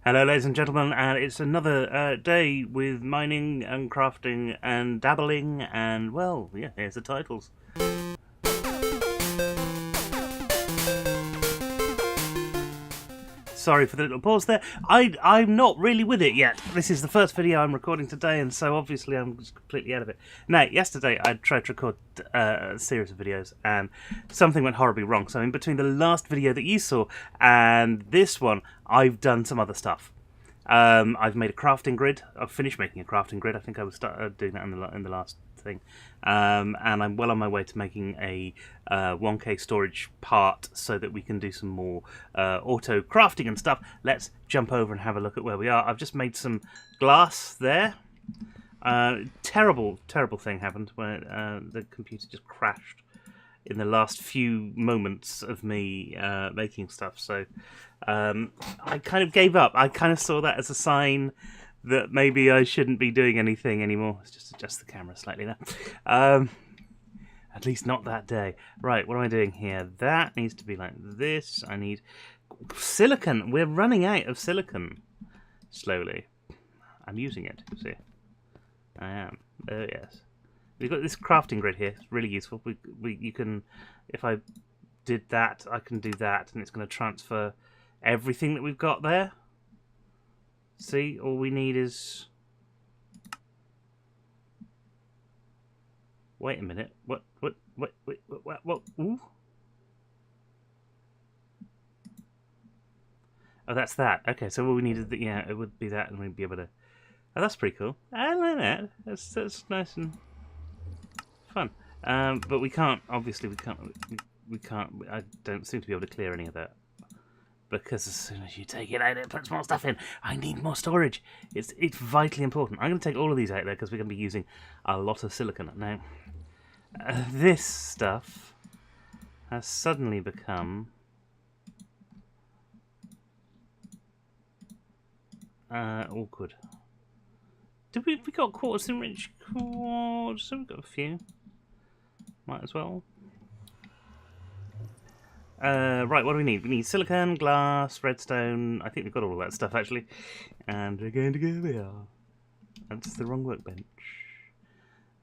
Hello ladies and gentlemen, and it's another day with mining and crafting and dabbling and, well, yeah, here's the titles. Sorry for the little pause there. I'm not really with it yet. This is the first video I'm recording today, and so obviously I'm just completely out of it. Now, yesterday I tried to record a series of videos, and something went horribly wrong. So in between the last video that you saw and this one, I've done some other stuff. I've made a crafting grid. I've finished making a crafting grid. I think I was doing that in the last thing. And I'm well on my way to making a 1K storage part so that we can do some more auto crafting and stuff. Let's jump over and have a look at where we are. I've just made some glass there. Terrible thing happened where the computer just crashed in the last few moments of me making stuff, so I kind of gave up. I kind of saw that as a sign that maybe I shouldn't be doing anything anymore. Let's just adjust the camera slightly there. At least not that day. Right, what am I doing here? That needs to be like this. I need silicon. We're running out of silicon slowly. I'm using it, see. I am. Oh, yes. We've got this crafting grid here. It's really useful. You can, if I did that, I can do that, and it's going to transfer everything that we've got there. See, all we need is. Wait a minute. What? Ooh. Oh, that's that. Okay, so all we needed, yeah, it would be that, and we'd be able to. Oh, that's pretty cool. I like that. That's nice and fun. But we can't. Obviously, we can't. I don't seem to be able to clear any of that because as soon as you take it out, it puts more stuff in. I need more storage. It's vitally important. I'm going to take all of these out there because we're going to be using a lot of silicon now. This stuff has suddenly become awkward. Did we got quartz enriched quartz? So we've got a few. Might as well. Right, what do we need? We need silicon, glass, redstone. I think we've got all of that stuff actually. And we're going to go there. That's the wrong workbench.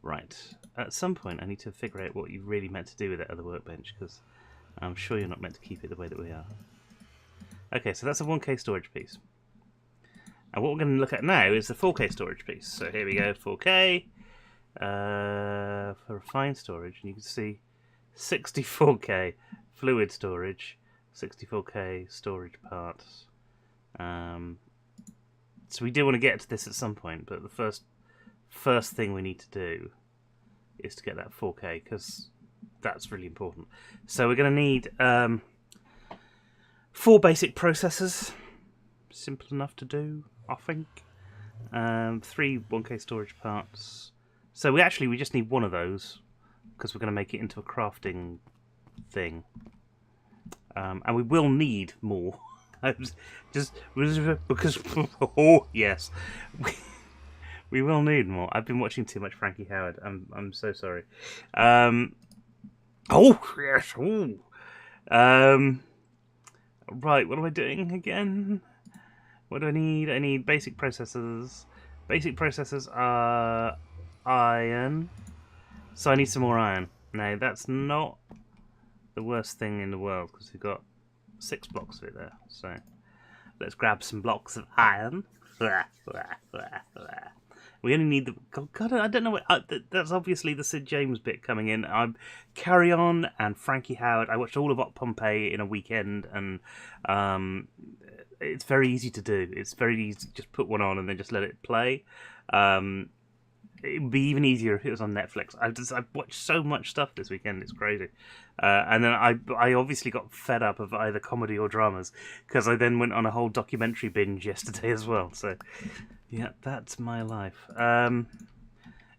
Right. At some point I need to figure out what you really meant to do with that other workbench, because I'm sure you're not meant to keep it the way that we are. Okay, so that's a 1K storage piece. And what we're going to look at now is the 4K storage piece. So here we go, 4K. For refined storage, and you can see 64K fluid storage, 64K storage parts. So we do want to get to this at some point, but the first thing we need to do is to get that 4K, because that's really important. So we're going to need 4 basic processors. Simple enough to do, I think. 3 1K storage parts. So we just need one of those because we're going to make it into a crafting thing, and we will need more. just because oh yes, we will need more. I've been watching too much Frankie Howard. I'm so sorry. Oh yes. Ooh. Right. What am I doing again? What do I need? I need basic processors. Basic processors are iron, so I need some more iron. Now that's not the worst thing in the world because we've got 6 blocks of it there, so let's grab some blocks of iron. We only need the God, I don't know what that's obviously the Sid James bit coming in. I'm Carry On and Frankie Howard. I watched all of Op Pompeii in a weekend, and it's very easy to do. It's very easy to just put one on and then just let it play. It would be even easier if it was on Netflix. I've watched so much stuff this weekend, it's crazy. And then I obviously got fed up of either comedy or dramas, because I then went on a whole documentary binge yesterday as well. So, yeah, that's my life.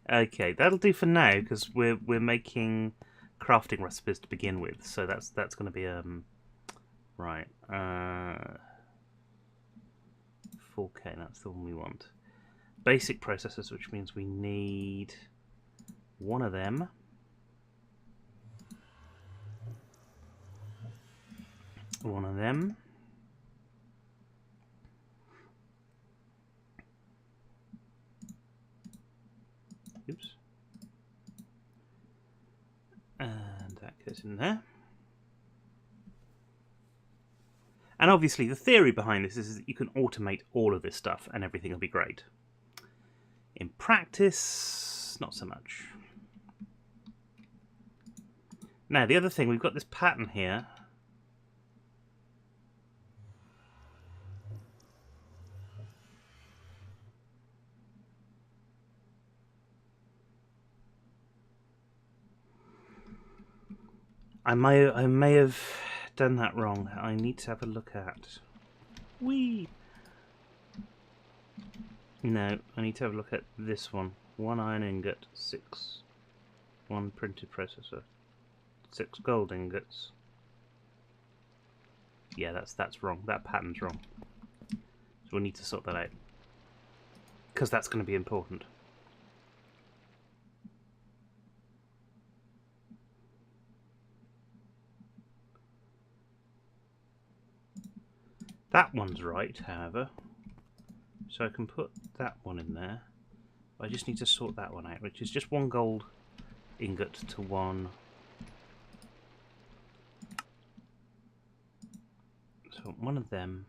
Okay, that'll do for now, because we're making crafting recipes to begin with. So that's going to be right. 4K, that's the one we want. Basic processors, which means we need one of them. One of them. goes in there. And obviously the theory behind this is that you can automate all of this stuff and everything will be great. In practice, not so much. Now the other thing, we've got this pattern here. I may have done that wrong. I need to have a look at. Whee! No, I need to have a look at this one. 1 iron ingot, 6. 1 printed processor, 6 gold ingots. Yeah, that's wrong. That pattern's wrong. So we'll need to sort that out. Because that's going to be important. That one's right, however. So I can put that one in there. I just need to sort that one out, which is just 1 gold ingot to 1. So one of them.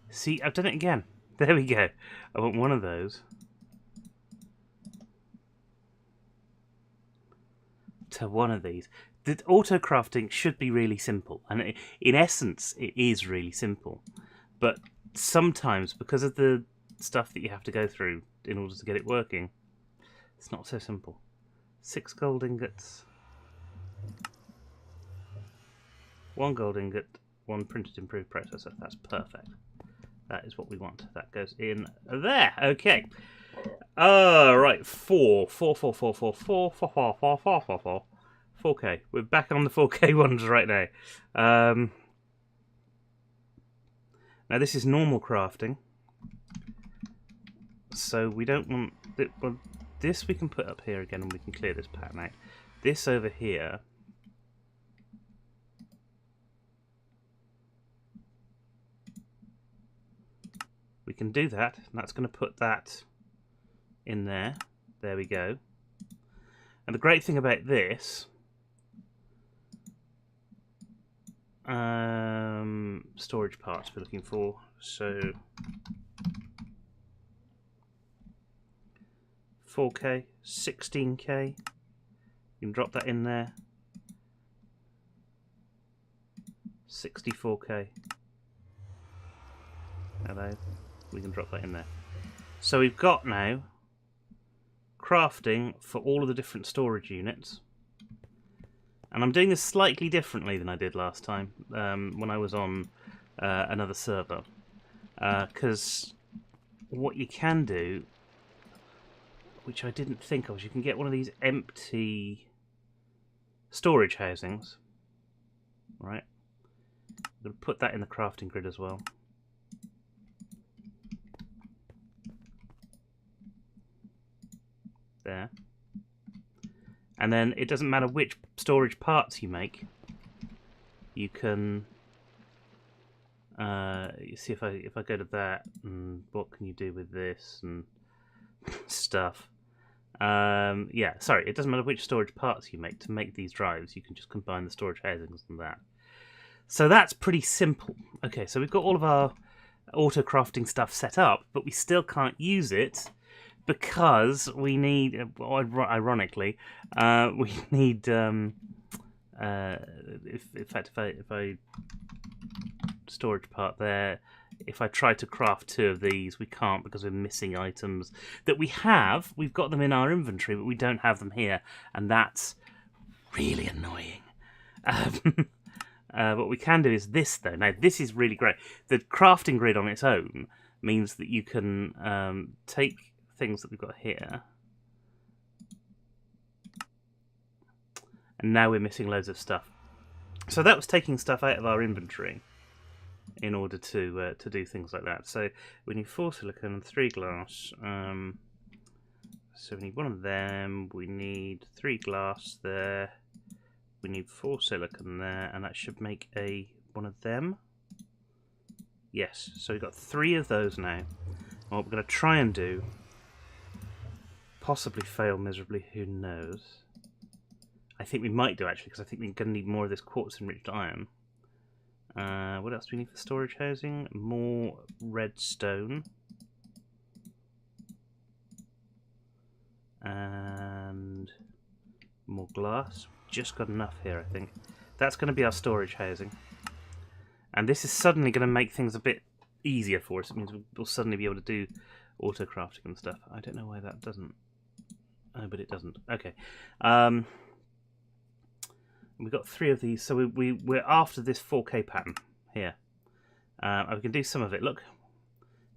See, I've done it again. There we go. I want one of those. To one of these. The auto crafting should be really simple, and in essence it is really simple, but sometimes because of the stuff that you have to go through in order to get it working, it's not so simple. 6 gold ingots, 1 gold ingot, 1 printed improved processor. That's perfect. That is what we want. That goes in there. Okay. Right. 4K. We're back on the 4K ones right now. Now this is normal crafting, so we don't want it. Well, this we can put up here again, and we can clear this pattern out. This over here. We can do that, and that's going to put that in there. There we go. And the great thing about this, storage parts we're looking for. So 4K, 16K. You can drop that in there. 64K. Hello. We can drop that in there. So we've got now crafting for all of the different storage units. And I'm doing this slightly differently than I did last time when I was on another server. Because what you can do, which I didn't think of, is you can get one of these empty storage housings. Right? I'm going to put that in the crafting grid as well. There. And then it doesn't matter which storage parts you make. You can you see if I go to that, and what can you do with this and stuff. Yeah, sorry, it doesn't matter which storage parts you make to make these drives. You can just combine the storage housings and that. So that's pretty simple. Okay, so we've got all of our auto crafting stuff set up, but we still can't use it because we need, ironically, we need. In fact, if I storage part there, if I try to craft 2 of these, we can't because we're missing items that we have. We've got them in our inventory, but we don't have them here, and that's really annoying. What we can do is this, though. Now, this is really great. The crafting grid on its own means that you can take things that we've got here, and now we're missing loads of stuff. So that was taking stuff out of our inventory in order to do things like that. So we need 4 silicon, 3 glass. So we need 1 of them. We need 3 glass there. We need 4 silicon there, and that should make one of them. Yes. So we've got 3 of those now. And What we're going to try and do, possibly fail miserably, who knows. I think we might do, actually, because I think we're going to need more of this quartz-enriched iron. What else do we need for storage housing? More redstone. And more glass. Just got enough here, I think. That's going to be our storage housing. And this is suddenly going to make things a bit easier for us. It means we'll suddenly be able to do auto-crafting and stuff. I don't know why that doesn't. Oh, but it doesn't. Okay. We've got 3 of these, so we're after this 4K pattern here. We can do some of it. Look,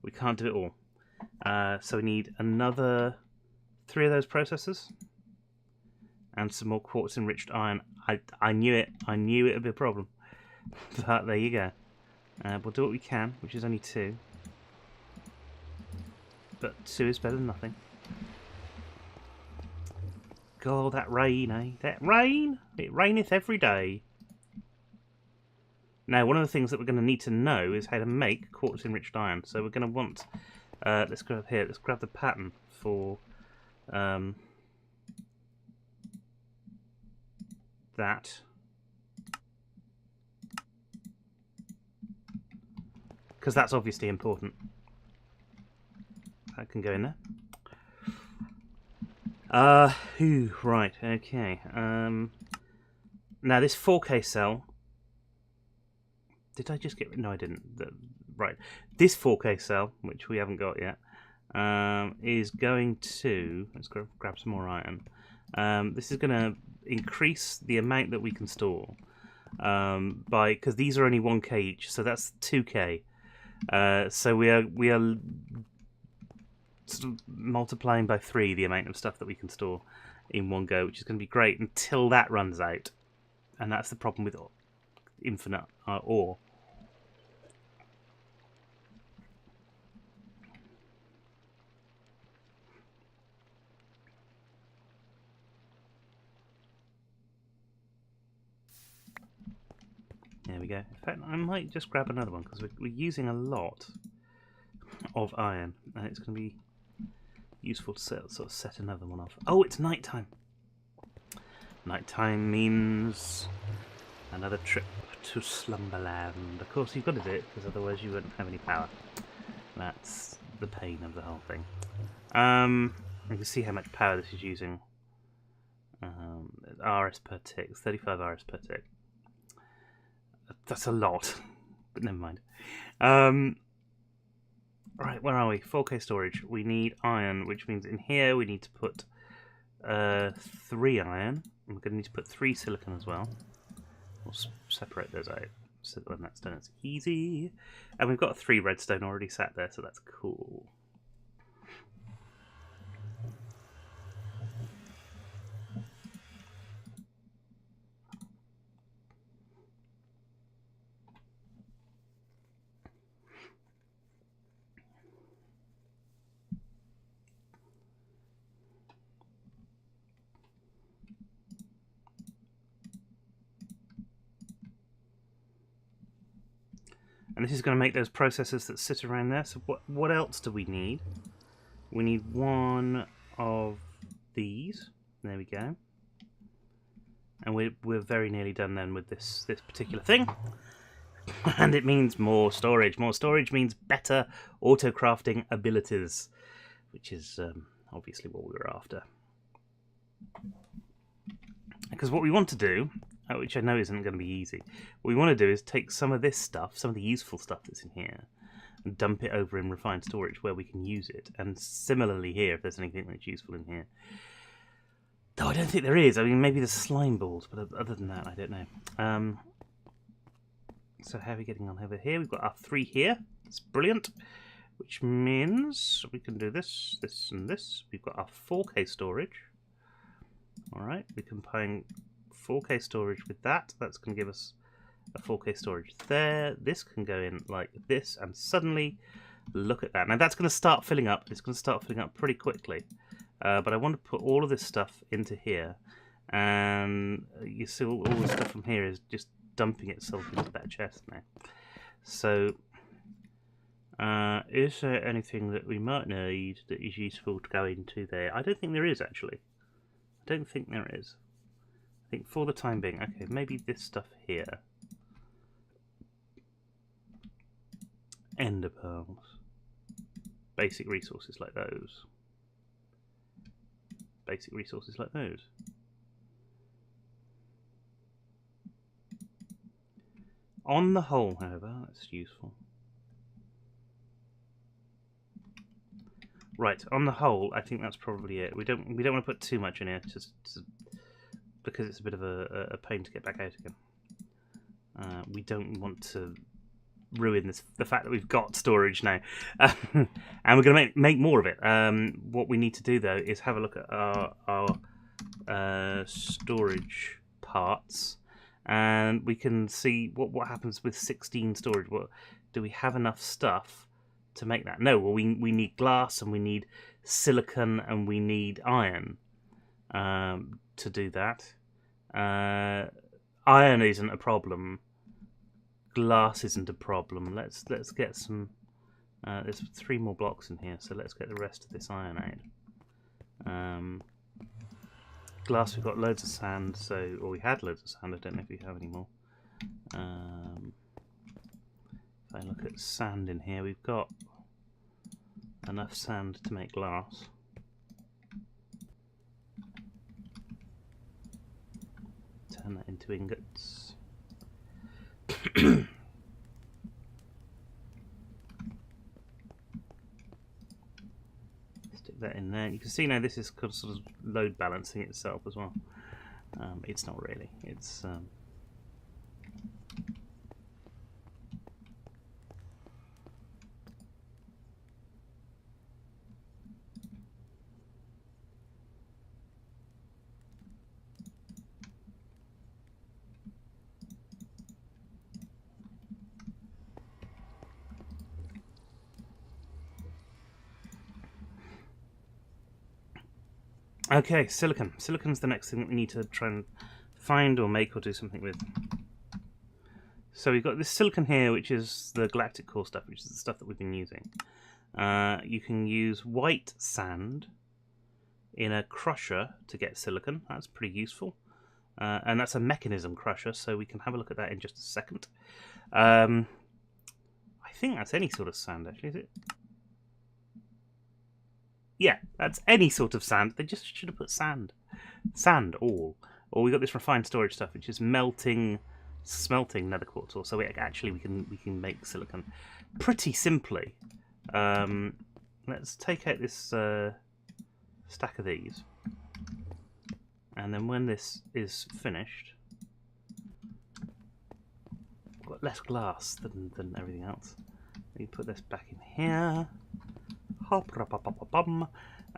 we can't do it all. So we need another 3 of those processors and some more quartz-enriched iron. I knew it. I knew it would be a problem. But there you go. We'll do what we can, which is only 2. But 2 is better than nothing. God, that rain, eh? That rain! It raineth every day. Now, one of the things that we're going to need to know is how to make quartz-enriched iron. So we're going to want... let's grab here. Let's grab the pattern for... that. Because that's obviously important. That can go in there. Right, okay. Now this 4K cell. Did I just get... No, I didn't. Right. This 4K cell, which we haven't got yet, is going to... Let's grab some more iron. This is going to increase the amount that we can store by... Because these are only 1K each, so that's 2K. So we are sort of multiplying by 3 the amount of stuff that we can store in one go, which is going to be great until that runs out. And that's the problem with infinite ore. There we go. In fact, I might just grab another one because we're using a lot of iron, and it's going to be useful to sort of set another one off. Oh, it's nighttime. Nighttime means another trip to Slumberland. Of course, you've got to do it because otherwise you wouldn't have any power. That's the pain of the whole thing. You can see how much power this is using. RS per tick, 35 RS per tick. That's a lot, but never mind. Right, where are we? 4K storage. We need iron, which means in here we need to put 3 iron. We're going to need to put 3 silicon as well. We'll separate those out so that when that's done it's easy. And we've got 3 redstone already sat there, so that's cool. And this is going to make those processors that sit around there. So what else do we need? We need 1 of these. There we go. And we're very nearly done then with this particular thing. And it means more storage. More storage means better auto-crafting abilities, which is obviously what we were after. Because what we want to do, which I know isn't going to be easy, what we want to do is take some of this stuff, some of the useful stuff that's in here, and dump it over in refined storage where we can use it. And similarly here, if there's anything that's useful in here. Though I don't think there is. I mean, maybe there's slime balls, but other than that, I don't know. So how are we getting on over here? We've got our 3 here. That's brilliant. Which means we can do this, this, and this. We've got our 4K storage. Alright, we combine 4K storage with that. That's going to give us a 4K storage there. This can go in like this, and suddenly, look at that. Now that's going to start filling up. It's going to start filling up pretty quickly. But I want to put all of this stuff into here. And you see all the stuff from here is just dumping itself into that chest now. So Is there anything that we might need that is useful to go into there? I don't think there is, actually. I don't think there is. I think for the time being, okay, maybe this stuff here. Ender pearls. Basic resources like those. Basic resources like those. On the whole, however, that's useful. Right, on the whole, I think that's probably it. We don't want to put too much in here, just because it's a bit of a pain to get back out again. We don't want to ruin the fact that we've got storage now, and we're going to make more of it. What we need to do though is have a look at our storage parts, and we can see what happens with 16 storage. What do we have enough stuff to make that? No, well we need glass and we need silicon and we need iron to do that. Iron isn't a problem. Glass isn't a problem. Let's get some. There's 3 more blocks in here, so let's get the rest of this iron out. Glass, we've got loads of sand, or we had loads of sand. I don't know if we have any more. If I look at sand in here, we've got enough sand to make glass. Turn that into ingots. Stick that in there. You can see now this is sort of load balancing itself as well. It's not really. It's okay, silicon. Silicon's the next thing that we need to try and find or make or do something with. So we've got this silicon here, which is the galactic core stuff, which is the stuff that we've been using. You can use white sand in a crusher to get silicon. That's pretty useful. And that's a mechanism crusher, so we can have a look at that in just a second. I think that's any sort of sand, actually, is it? Yeah, that's any sort of sand. They just should have put sand. Sand, all. Or we got this refined storage stuff, which is smelting nether quartz ore. So we can make silicon pretty simply. Let's take out this stack of these, and then when this is finished, we've got less glass than everything else. We put this back in here.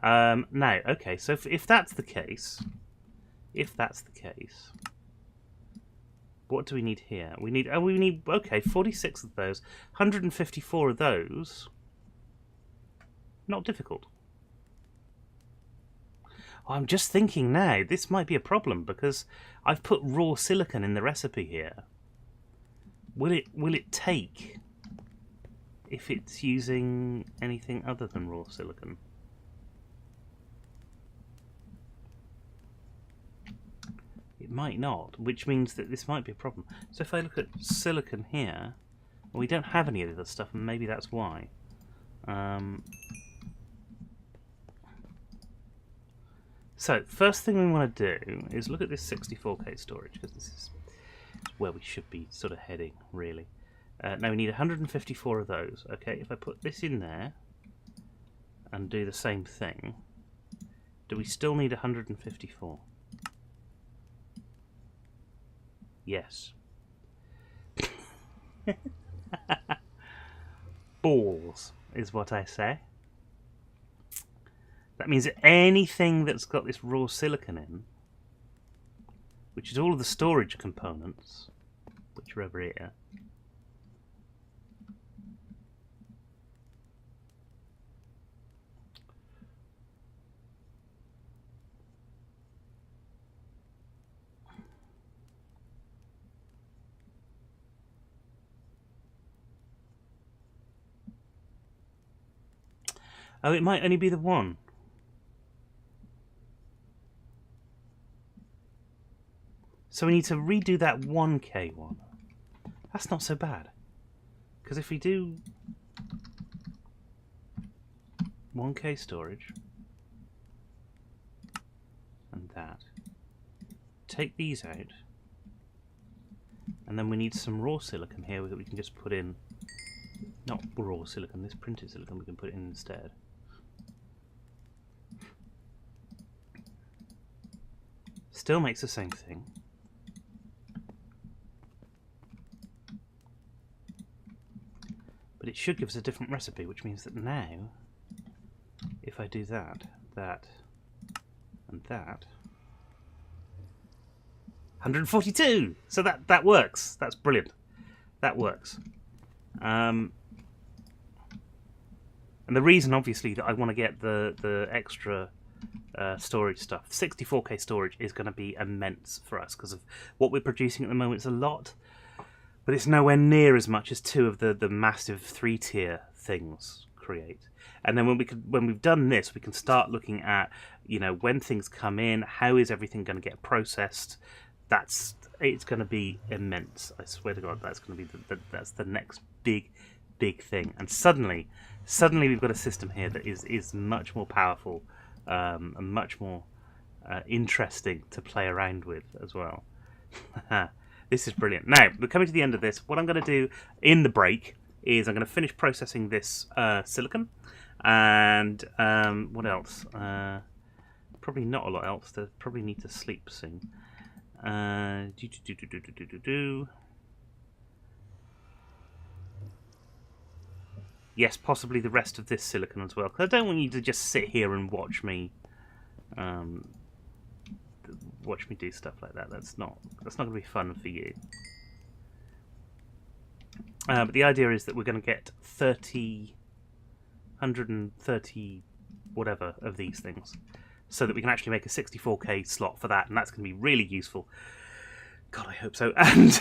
Now, okay, so if that's the case, what do we need here? We need 46 of those, 154 of those. Not difficult. Oh, I'm just thinking now, this might be a problem because I've put raw silicon in the recipe here. Will it take if it's using anything other than raw silicon? It might not, which means that this might be a problem. So if I look at silicon here, well, we don't have any of this stuff, and maybe that's why. So first thing we want to do is look at this 64K storage, because this is where we should be sort of heading, really. Now we need 154 of those. Okay, if I put this in there and do the same thing, do we still need 154? Yes. Balls is what I say. That means that anything that's got this raw silicon in, which is all of the storage components, which are over here, Oh, it might only be the one. So we need to redo that 1K one. That's not so bad. Because if we do 1K storage and that, take these out, and then we need some raw silicon here that we can just put in. Not raw silicon, this printed silicon we can put in instead. Still makes the same thing. But it should give us a different recipe, which means that now, if I do that, that, and that, 142! So that works. That's brilliant. That works. And the reason, obviously, that I want to get the extra storage stuff, 64K storage, is going to be immense for us because of what we're producing at the moment. It's a lot, but it's nowhere near as much as two of the massive 3-tier things create. And then when we've done this, we can start looking at, when things come in, how is everything going to get processed? It's going to be immense. I swear to God, that's going to be that's the next big thing. And suddenly we've got a system here that is much more powerful and much more interesting to play around with as well. This is brilliant. Now, we're coming to the end of this. What I'm going to do in the break is I'm going to finish processing this silicon. And what else? Probably not a lot else. They probably need to sleep soon. Yes, possibly the rest of this silicon as well. Because I don't want you to just sit here and watch me do stuff like that. That's not going to be fun for you. But the idea is that we're going to get 130 whatever of these things, so that we can actually make a 64K slot for that, and that's going to be really useful. God, I hope so. And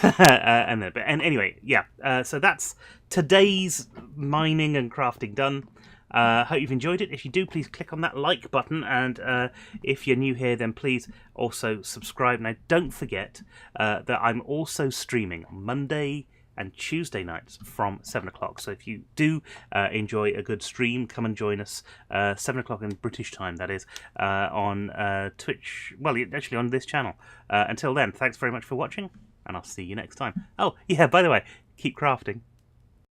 anyway, yeah. So that's today's mining and crafting done. Hope you've enjoyed it. If you do, please click on that like button, and if you're new here, then please also subscribe. Now, don't forget that I'm also streaming Monday and Tuesday nights from 7 o'clock. So if you do enjoy a good stream, come and join us 7 o'clock in British time, that is, on Twitch. Well, actually on this channel. Until then, thanks very much for watching, and I'll see you next time. Oh, yeah, by the way, keep crafting.